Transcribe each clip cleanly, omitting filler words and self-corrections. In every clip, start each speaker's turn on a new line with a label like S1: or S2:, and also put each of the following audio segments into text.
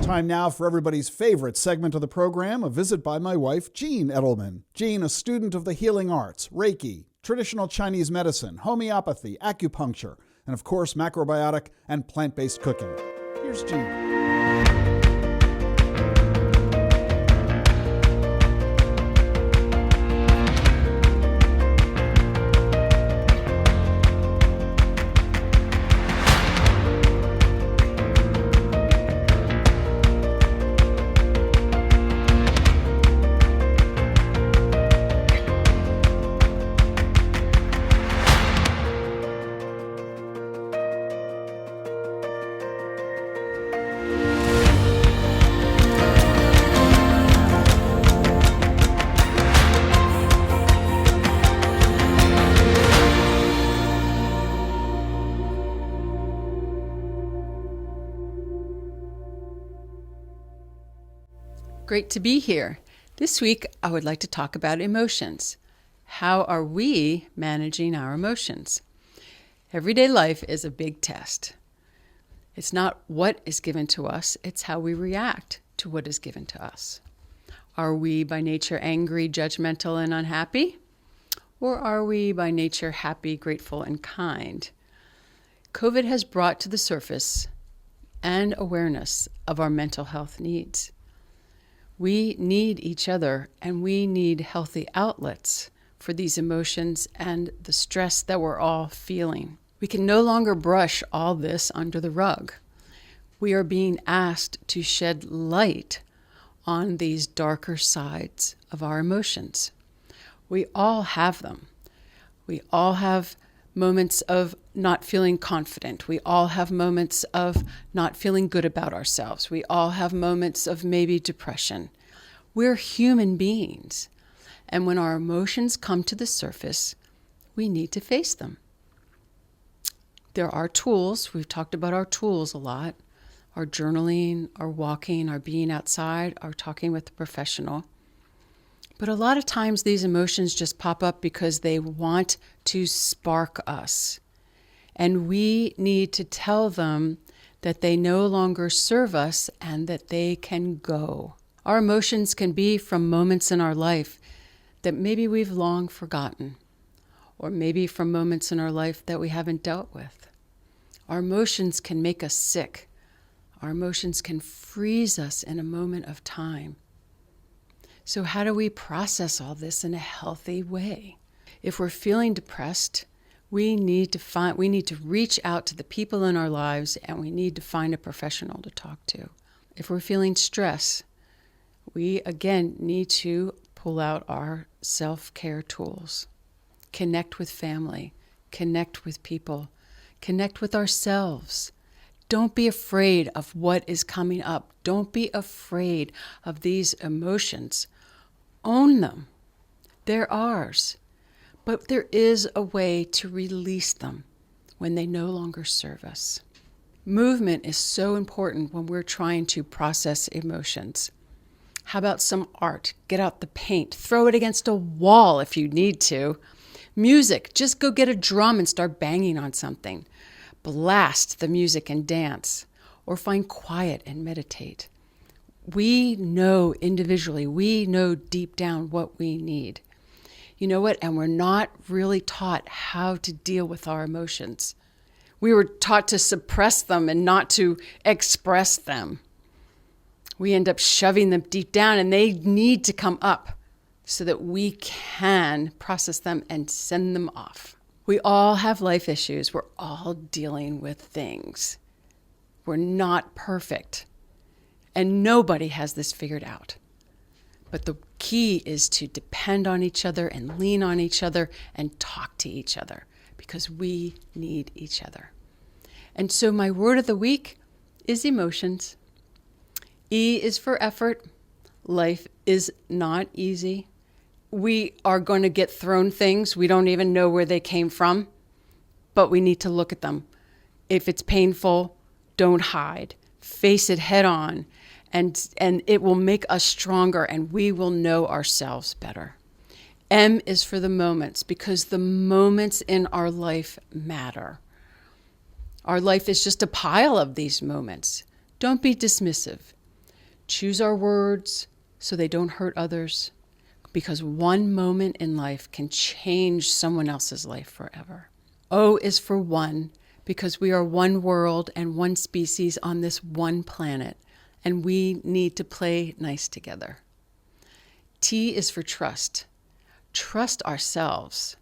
S1: Time now for everybody's favorite segment of the program, a visit by my wife, Jean Edelman. Jean, a student of the healing arts, Reiki, traditional Chinese medicine, homeopathy, acupuncture, and of course, macrobiotic and plant-based cooking. Here's Jean.
S2: Great to be here. This week, I would like to talk about emotions. How are we managing our emotions? Everyday life is a big test. It's not what is given to us, it's how we react to what is given to us. Are we by nature angry, judgmental, and unhappy? Or are we by nature happy, grateful, and kind? COVID has brought to the surface and awareness of our mental health needs. We need each other, and we need healthy outlets for these emotions and the stress that we're all feeling. We can no longer brush all this under the rug. We are being asked to shed light on these darker sides of our emotions. We all have them. We all have moments of not feeling confident. We all have moments of not feeling good about ourselves. We all have moments of maybe depression. We're human beings. And when our emotions come to the surface, we need to face them. There are tools. We've talked about our tools a lot. Our journaling, our walking, our being outside, our talking with a professional. But a lot of times these emotions just pop up because they want to spark us. And we need to tell them that they no longer serve us and that they can go. Our emotions can be from moments in our life that maybe we've long forgotten, or maybe from moments in our life that we haven't dealt with. Our emotions can make us sick. Our emotions can freeze us in a moment of time. So how do we process all this in a healthy way? If we're feeling depressed, we need to reach out to the people in our lives, and we need to find a professional to talk to. If we're feeling stress, we again need to pull out our self-care tools. Connect with family, connect with people, connect with ourselves. Don't be afraid of what is coming up. Don't be afraid of these emotions. Own them. They're ours. But there is a way to release them when they no longer serve us. Movement is so important when we're trying to process emotions. How about some art? Get out the paint. Throw it against a wall if you need to. Music. Just go get a drum and start banging on something. Blast the music and dance. Or find quiet and meditate. We know individually, we know deep down what we need. You know what? And we're not really taught how to deal with our emotions. We were taught to suppress them and not to express them. We end up shoving them deep down, and they need to come up so that we can process them and send them off. We all have life issues. We're all dealing with things. We're not perfect. And nobody has this figured out. But the key is to depend on each other and lean on each other and talk to each other because we need each other. And so my word of the week is emotions. E is for effort. Life is not easy. We are going to get thrown things. We don't even know where they came from, but we need to look at them. If it's painful, don't hide. Face it head on. And it will make us stronger, and we will know ourselves better. M is for the moments, because the moments in our life matter. Our life is just a pile of these moments. Don't be dismissive. choose our words so they don't hurt others, because one moment in life can change someone else's life forever. O is for one, because we are one world and one species on this one planet, and we need to play nice together. T is for trust. Trust ourselves.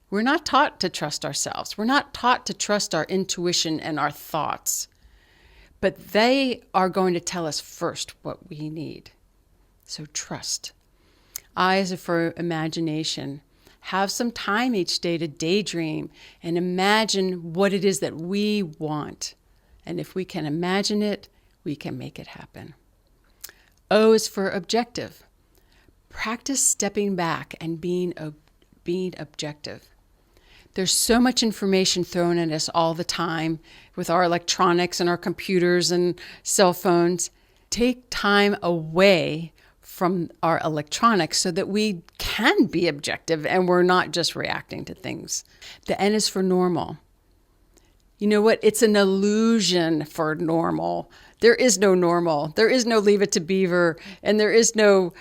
S2: We're not taught to trust ourselves. We're not taught to trust our intuition and our thoughts. But they are going to tell us first what we need. So trust. I is for imagination. Have some time each day to daydream and imagine what it is that we want. And if we can imagine it, we can make it happen. O is for objective. Practice stepping back and being objective. There's so much information thrown at us all the time with our electronics and our computers and cell phones. Take time away from our electronics so that we can be objective and we're not just reacting to things. The N is for normal. You know what? It's an illusion for normal. There is no normal. There is no Leave It to Beaver, and there is no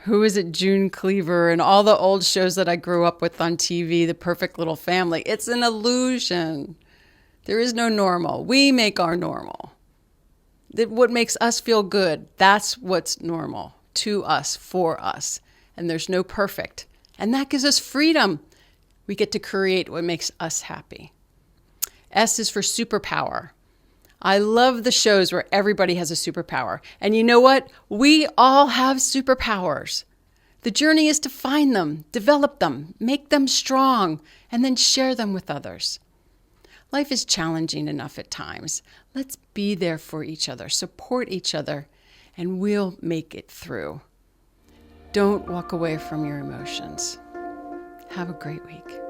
S2: who is it, June Cleaver, and all the old shows that I grew up with on TV, The Perfect Little Family. It's an illusion. There is no normal. We make our normal. What makes us feel good, that's what's normal to us, for us. And there's no perfect. And that gives us freedom. We get to create what makes us happy. S is for superpower. I love the shows where everybody has a superpower. And you know what? We all have superpowers. The journey is to find them, develop them, make them strong, and then share them with others. Life is challenging enough at times. Let's be there for each other, support each other, and we'll make it through. Don't walk away from your emotions. Have a great week.